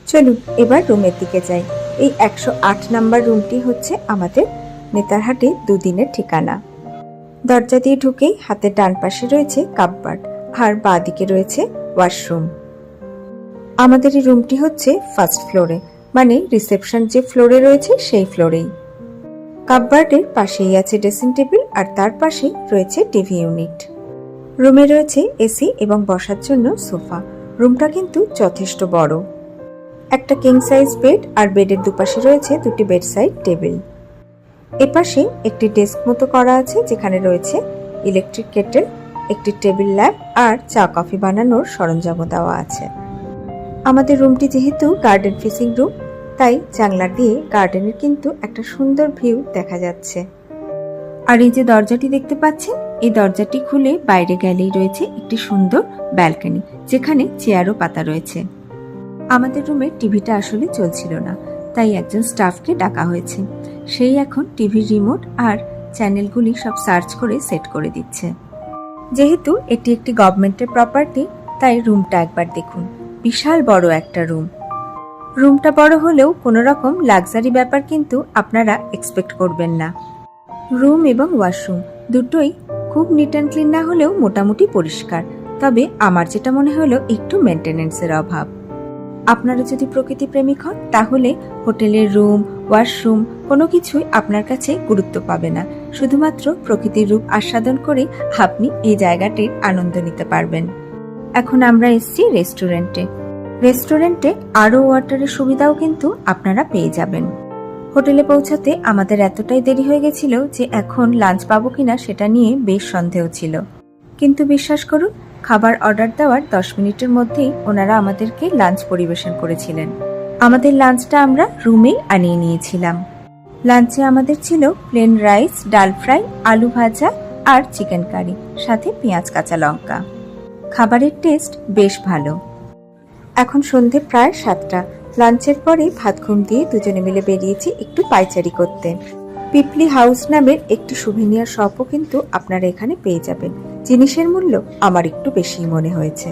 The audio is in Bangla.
চলুন এবার রুমের দিকে যাই। এই 108 নাম্বার রুমটি হচ্ছে আমাদের নেতারহাটে দুদিনের ঠিকানা। দরজা দিয়ে ঢুকেই হাতের ডান পাশে রয়েছে কাপবোর্ড আর বাঁ দিকে রয়েছে ওয়াশরুম। আমাদের এই রুমটি হচ্ছে ফার্স্ট ফ্লোরে, মানে রিসেপশন যে ফ্লোরে রয়েছে সেই ফ্লোরেই। কাপবোর্ডের পাশেই আছে ড্রেসিং টেবিল আর তার পাশেই রয়েছে টিভি ইউনিট। রুমে রয়েছে এসি এবং বসার জন্য সোফা। রুমটা কিন্তু যথেষ্ট বড়। একটা কিং সাইজ বেড আর বেডের দুপাশে রয়েছে দুটি বেড সাইড টেবিল। এপাশে একটি ডেস্ক মতো করা আছে যেখানে রয়েছে ইলেকট্রিক কেটেল, একটি টেবিল ল্যাম্প আর চা কফি বানানোর সরঞ্জামও দেওয়া আছে। আমাদের রুমটি যেহেতু গার্ডেন ফেসিং রুম, তাই জানলা দিয়ে গার্ডেনের কিন্তু একটা সুন্দর ভিউ দেখা যাচ্ছে। আর এই যে দরজাটি দেখতে পাচ্ছেন, এই দরজাটি খুলে বাইরে গেলেই রয়েছে একটি সুন্দর ব্যালকনি, যেখানে চেয়ারও পাতা রয়েছে। আমাদের রুমে টিভিটা আসলে চলছিল না, তাই একজন স্টাফকে ডাকা হয়েছে। সেই এখন টিভির রিমোট আর চ্যানেলগুলি সব সার্চ করে সেট করে দিচ্ছে। যেহেতু এটি একটি গভর্নমেন্টের প্রপার্টি, তাই রুমটা একবার দেখুন। বিশাল বড় একটা রুম। রুমটা বড় হলেও কোনো রকম লাক্সারি ব্যাপার কিন্তু আপনারা এক্সপেক্ট করবেন না। রুম এবং ওয়াশরুম দুটোই খুব নিট অ্যান্ড ক্লিন না হলেও মোটামুটি পরিষ্কার, তবে আমার যেটা মনে হলো একটু মেনটেনেন্সের অভাব। আপনারা যদি প্রকৃতি প্রেমিক হন তাহলে হোটেলের রুম, ওয়াশরুম কোনো কিছুই আপনার কাছে গুরুত্ব পাবে না। শুধুমাত্র প্রকৃতির রূপ আস্বাদন করে আপনি এই জায়গাটির আনন্দ নিতে পারবেন। এখন আমরা এসেছি রেস্টুরেন্টে। রেস্টুরেন্টে আরও ওয়াটারের সুবিধাও কিন্তু আপনারা পেয়ে যাবেন। হোটেলে পৌঁছাতে আমাদের এতটাই দেরি হয়ে গেছিল যে এখন লাঞ্চ পাবো কিনা সেটা নিয়ে বেশ সন্দেহ ছিল। কিন্তু বিশ্বাস করুন, খাবার অর্ডার দেওয়ার 10 মিনিটের মধ্যেই ওনারা আমাদেরকে লাঞ্চ পরিবেশন করেছিলেন। আমাদের লাঞ্চটা আমরা রুমেই আনিয়ে নিয়েছিলাম। লাঞ্চে আমাদের ছিল প্লেন রাইস, ডাল ফ্রাই, আলু ভাজা আর চিকেন কারি, সাথে পেঁয়াজ কাঁচা লঙ্কা। খাবারের টেস্ট বেশ ভালো। এখন সন্ধে প্রায় 7টা। লাঞ্চের পরে ভাত ঘুম দিয়ে দুজনে মিলে বেরিয়েছি একটু পাইচারি করতে। পিপলি হাউস নামের একটি সুভেনিয়ার শপও কিন্তু আপনারা এখানে পেয়ে যাবেন। জিনিসের মূল্য আমার একটু বেশি মনে হয়েছে।